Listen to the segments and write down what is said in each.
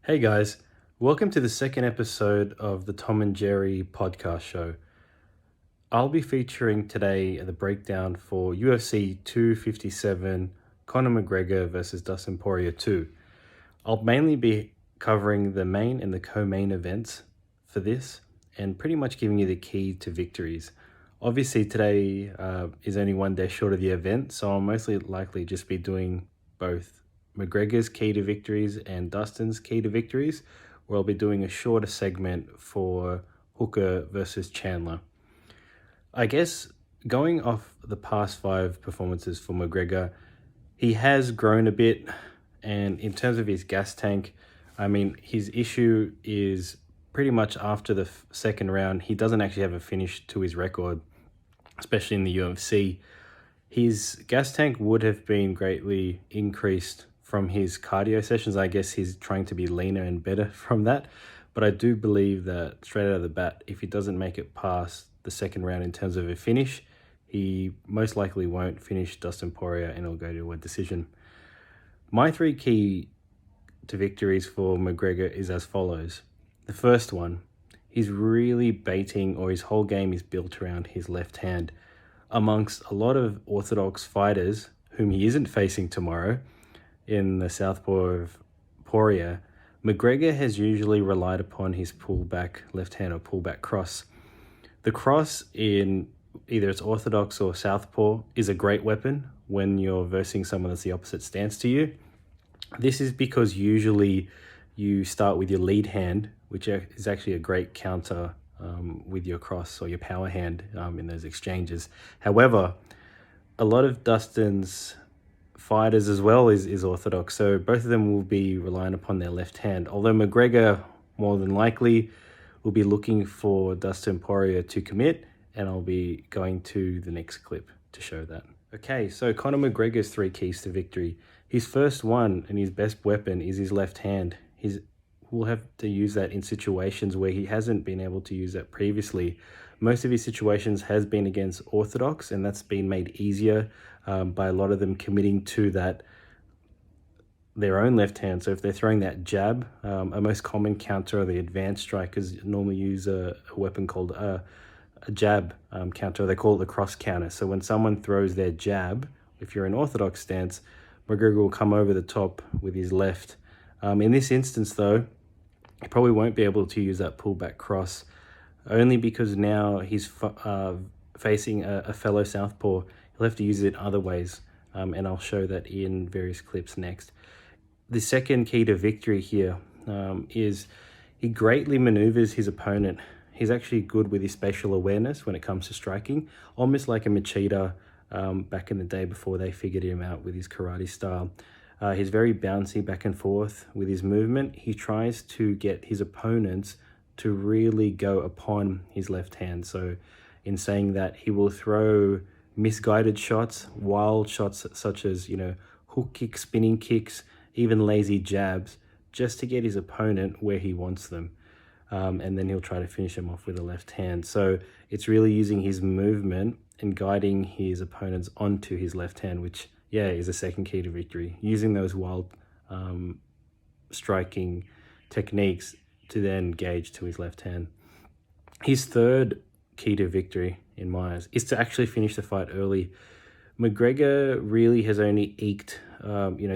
Hey guys, welcome to the second episode of the Tom and Jerry podcast show. I'll be featuring today the breakdown for UFC 257 Conor McGregor versus Dustin Poirier 2. I'll mainly be covering the main and the co-main events for this and pretty much giving you the key to victories. Obviously today is only one day short of the event, so I'll mostly likely just be doing both McGregor's key to victories and Dustin's key to victories, where I'll be doing a shorter segment for Hooker versus Chandler. I guess going off the past 5 performances for McGregor, he has grown a bit, and in terms of his gas tank, his issue is pretty much after the second round, he doesn't actually have a finish to his record, especially in the UFC. His gas tank would have been greatly increased from his cardio sessions. I guess he's trying to be leaner and better from that. But I do believe that straight out of the bat, if he doesn't make it past the second round in terms of a finish, he most likely won't finish Dustin Poirier and it'll go to a decision. My 3 key to victories for McGregor is as follows. The first one, he's really baiting, or his whole game is built around his left hand. Amongst a lot of orthodox fighters whom he isn't facing tomorrow in the southpaw of Poirier, McGregor has usually relied upon his pullback left hand or pullback cross. The cross in either it's orthodox or southpaw is a great weapon when you're versing someone that's the opposite stance to you. This is because usually you start with your lead hand, which is actually a great counter with your cross or your power hand in those exchanges. However, a lot of Dustin's fighters as well is orthodox, so both of them will be relying upon their left hand, although McGregor more than likely will be looking for Dustin Poirier to commit, and I'll be going to the next clip to show that. Okay, so Conor McGregor's 3 keys to victory. His first one and his best weapon is his left hand. We'll have to use that in situations where he hasn't been able to use that previously. Most of his situations has been against orthodox, and that's been made easier by a lot of them committing to that their own left hand. So if they're throwing that jab, a most common counter, the advanced strikers normally use a weapon called a jab counter. They call it the cross counter. So when someone throws their jab, if you're in orthodox stance, McGregor will come over the top with his left. In this instance, though, he probably won't be able to use that pullback cross, only because now he's facing a fellow southpaw. He'll have to use it other ways, and I'll show that in various clips next. The second key to victory here is he greatly maneuvers his opponent. He's actually good with his spatial awareness when it comes to striking, almost like a Machida back in the day before they figured him out with his karate style. He's very bouncy back and forth with his movement. He tries to get his opponents to really go upon his left hand. So in saying that, he will throw misguided shots, wild shots such as, hook kicks, spinning kicks, even lazy jabs, just to get his opponent where he wants them. And then he'll try to finish him off with the left hand. So it's really using his movement and guiding his opponents onto his left hand, which is a second key to victory. Using those wild striking techniques to then gauge to his left hand. His third key to victory, in my eyes, is to actually finish the fight early. McGregor really has only eked,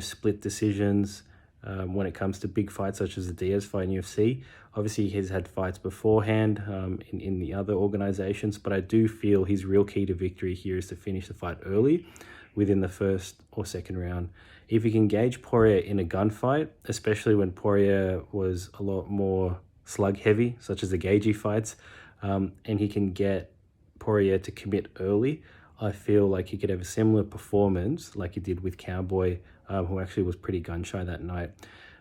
split decisions when it comes to big fights such as the Diaz fight in UFC. Obviously, he's had fights beforehand in the other organizations, but I do feel his real key to victory here is to finish the fight early within the first or second round. If he can gauge Poirier in a gunfight, especially when Poirier was a lot more slug heavy, such as the Gagey fights, and he can get Poirier to commit early, I feel like he could have a similar performance like he did with Cowboy, who actually was pretty gun-shy that night.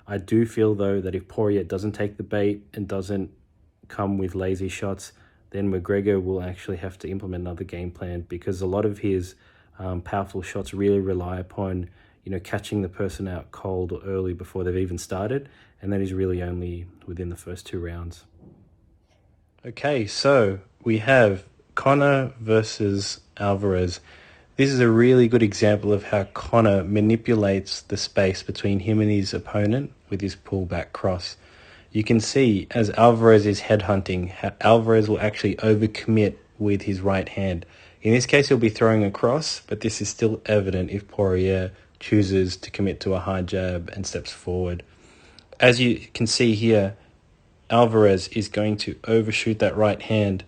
I do feel, though, that if Poirier doesn't take the bait and doesn't come with lazy shots, then McGregor will actually have to implement another game plan, because a lot of his powerful shots really rely upon, catching the person out cold or early before they've even started, and that is really only within the first 2 rounds. Okay, so we have Conor versus Alvarez. This is a really good example of how Conor manipulates the space between him and his opponent with his pullback cross. You can see as Alvarez is headhunting, Alvarez will actually overcommit with his right hand. In this case, he'll be throwing a cross, but this is still evident if Poirier chooses to commit to a high jab and steps forward. As you can see here, Alvarez is going to overshoot that right hand.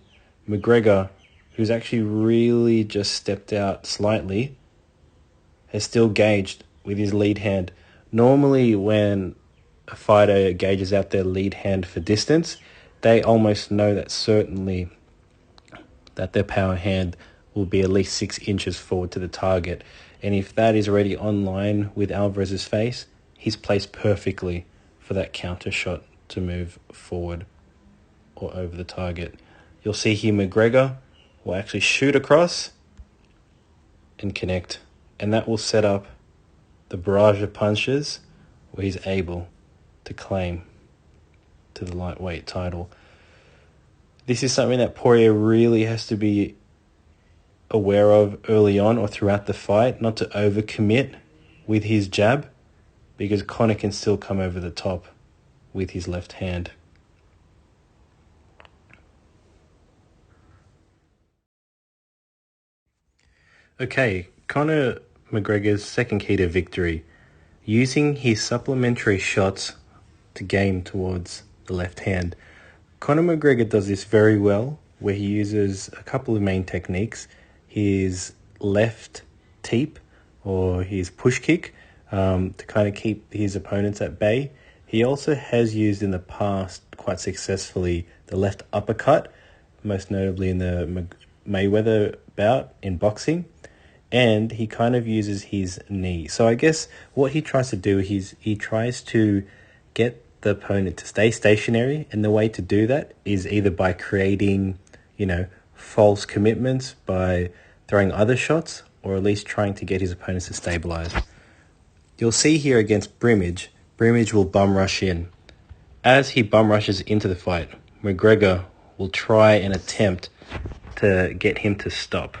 McGregor, who's actually really just stepped out slightly, has still gauged with his lead hand. Normally when a fighter gauges out their lead hand for distance, they almost know that certainly that their power hand will be at least 6 inches forward to the target. And if that is already online with Alvarez's face, he's placed perfectly for that counter shot to move forward or over the target. You'll see here McGregor will actually shoot across and connect. And that will set up the barrage of punches where he's able to claim to the lightweight title. This is something that Poirier really has to be aware of early on or throughout the fight, not to overcommit with his jab, because Conor can still come over the top with his left hand. Okay, Conor McGregor's second key to victory, using his supplementary shots to game towards the left hand. Conor McGregor does this very well, where he uses a couple of main techniques. His left teep, or his push kick, to kind of keep his opponents at bay. He also has used in the past quite successfully the left uppercut, most notably in the Mayweather bout in boxing. And he kind of uses his knee. So I guess what he tries to do is he tries to get the opponent to stay stationary, and the way to do that is either by creating, false commitments by throwing other shots, or at least trying to get his opponents to stabilize. You'll see here against Brimage will bum rush in. As he bum rushes into the fight, McGregor will try and attempt to get him to stop,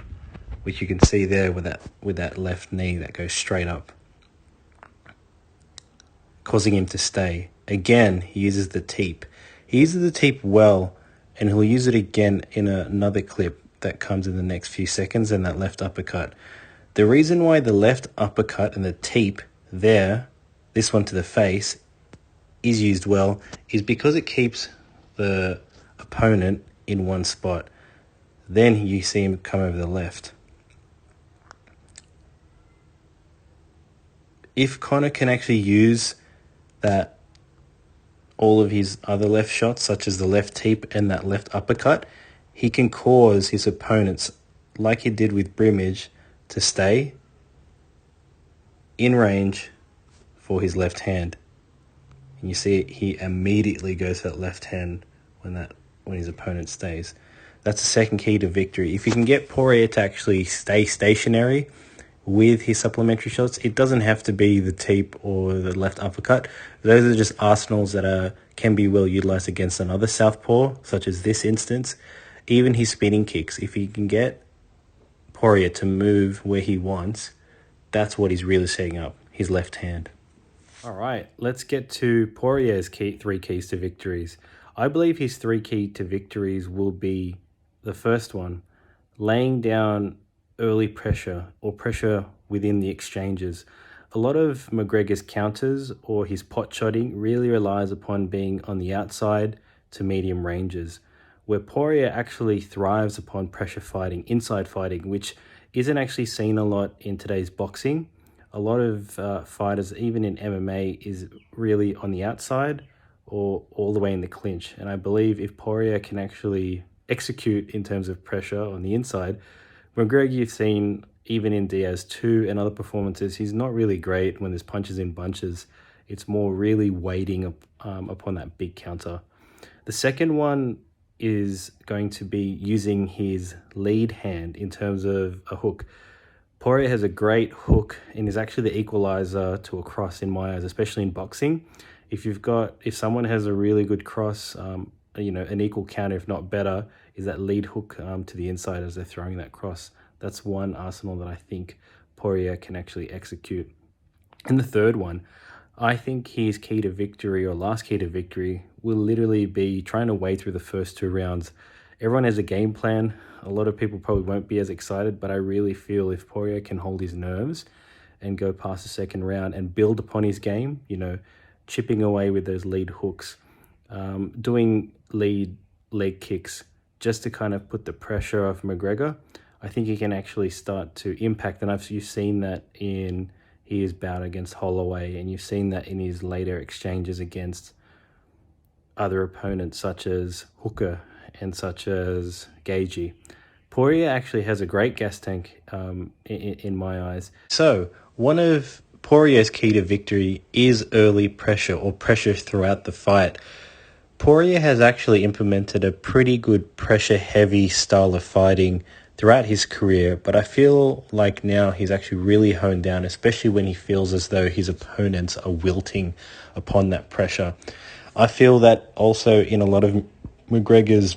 which you can see there with that left knee that goes straight up, causing him to stay. Again, he uses the teep. He uses the teep well, and he'll use it again in another clip that comes in the next few seconds, and that left uppercut. The reason why the left uppercut and the teep there, this one to the face, is used well is because it keeps the opponent in one spot. Then you see him come over the left. If Conor can actually use that, all of his other left shots, such as the left teep and that left uppercut, he can cause his opponents, like he did with Brimage, to stay in range for his left hand. And you see he immediately goes to that left hand when his opponent stays. That's the second key to victory. If you can get Poirier to actually stay stationary with his supplementary shots, it doesn't have to be the teep or the left uppercut. Those are just arsenals that can be well utilized against another southpaw, such as this instance. Even his spinning kicks, if he can get Poirier to move where he wants, that's what he's really setting up, his left hand. All right, let's get to Poirier's three keys to victories. I believe his three key to victories will be the first one, laying down early pressure or pressure within the exchanges. A lot of McGregor's counters or his pot shotting really relies upon being on the outside to medium ranges, where Poirier actually thrives upon pressure fighting, inside fighting, which isn't actually seen a lot in today's boxing. A lot of fighters, even in MMA, is really on the outside or all the way in the clinch. And I believe if Poirier can actually execute in terms of pressure on the inside, McGregor, you've seen even in Diaz 2 and other performances, he's not really great when there's punches in bunches. It's more really waiting upon that big counter. The second one is going to be using his lead hand in terms of a hook. Poirier has a great hook and is actually the equalizer to a cross in my eyes, especially in boxing. If someone has a really good cross, an equal counter, if not better, is that lead hook to the inside as they're throwing that cross. That's one arsenal that I think Poirier can actually execute. And the third one, I think his key to victory or last key to victory will literally be trying to wade through the first two rounds. Everyone has a game plan. A lot of people probably won't be as excited, but I really feel if Poirier can hold his nerves and go past the second round and build upon his game, chipping away with those lead hooks, doing lead leg kicks just to kind of put the pressure off McGregor, I think he can actually start to impact. And you've seen that in his bout against Holloway, and you've seen that in his later exchanges against other opponents such as Hooker and such as Gagey. Poirier actually has a great gas tank in my eyes. So one of Poirier's key to victory is early pressure or pressure throughout the fight. Poirier has actually implemented a pretty good pressure-heavy style of fighting throughout his career, but I feel like now he's actually really honed down, especially when he feels as though his opponents are wilting upon that pressure. I feel that also in a lot of McGregor's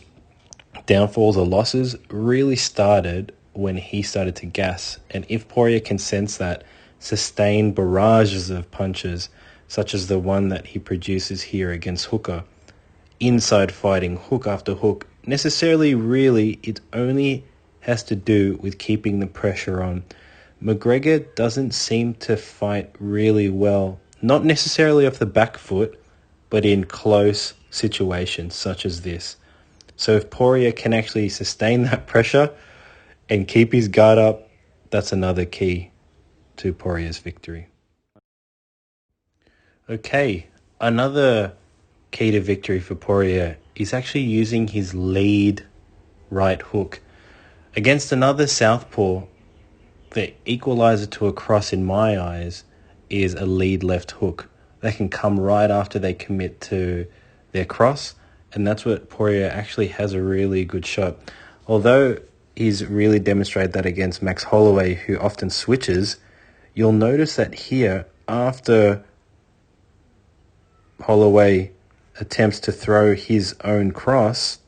downfalls or losses really started when he started to gas. And if Poirier can sense that sustained barrages of punches, such as the one that he produces here against Hooker, inside fighting, hook after hook, necessarily really it only has to do with keeping the pressure on. McGregor doesn't seem to fight really well, not necessarily off the back foot, but in close situations such as this. So if Poirier can actually sustain that pressure and keep his guard up, that's another key to Poirier's victory. Okay, another key to victory for Poirier is actually using his lead right hook. Against another southpaw, the equalizer to a cross in my eyes is a lead left hook. They can come right after they commit to their cross, and that's what Poirier actually has a really good shot. Although he's really demonstrated that against Max Holloway, who often switches, you'll notice that here, after Holloway attempts to throw his own cross,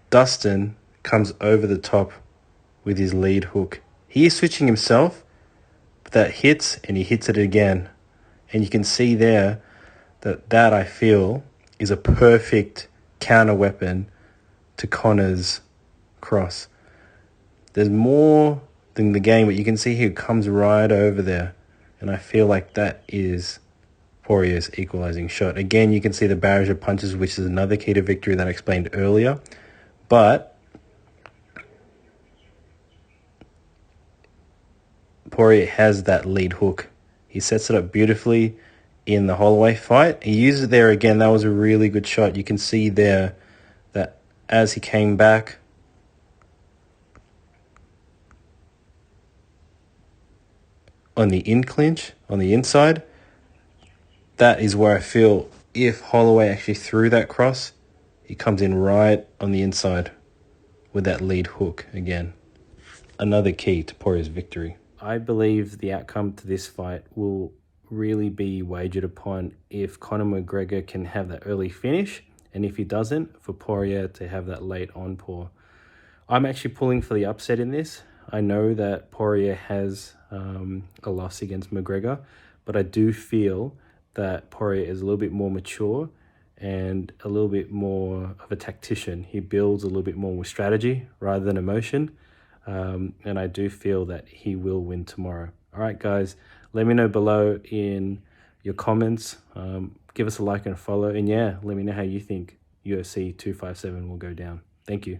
Dustin comes over the top with his lead hook. He is switching himself, but that hits and he hits it again. And you can see there that I feel is a perfect counter weapon to Conor's cross. There's more than the game, but you can see he comes right over there. And I feel like that is Poirier's equalizing shot. Again, you can see the barrage of punches, which is another key to victory that I explained earlier. But Poirier has that lead hook. He sets it up beautifully in the Holloway fight. He used it there again. That was a really good shot. You can see there that as he came back, on the in clinch, on the inside, that is where I feel if Holloway actually threw that cross, he comes in right on the inside with that lead hook again. Another key to Poirier's victory. I believe the outcome to this fight will really be wagered upon if Conor McGregor can have that early finish, and if he doesn't, for Poirier to have that late on-pour. I'm actually pulling for the upset in this. I know that Poirier has a loss against McGregor, but I do feel that Poirier is a little bit more mature and a little bit more of a tactician. He builds a little bit more with strategy rather than emotion. And I do feel that he will win tomorrow. All right, guys, let me know below in your comments. Give us a like and a follow. And yeah, let me know how you think UFC 257 will go down. Thank you.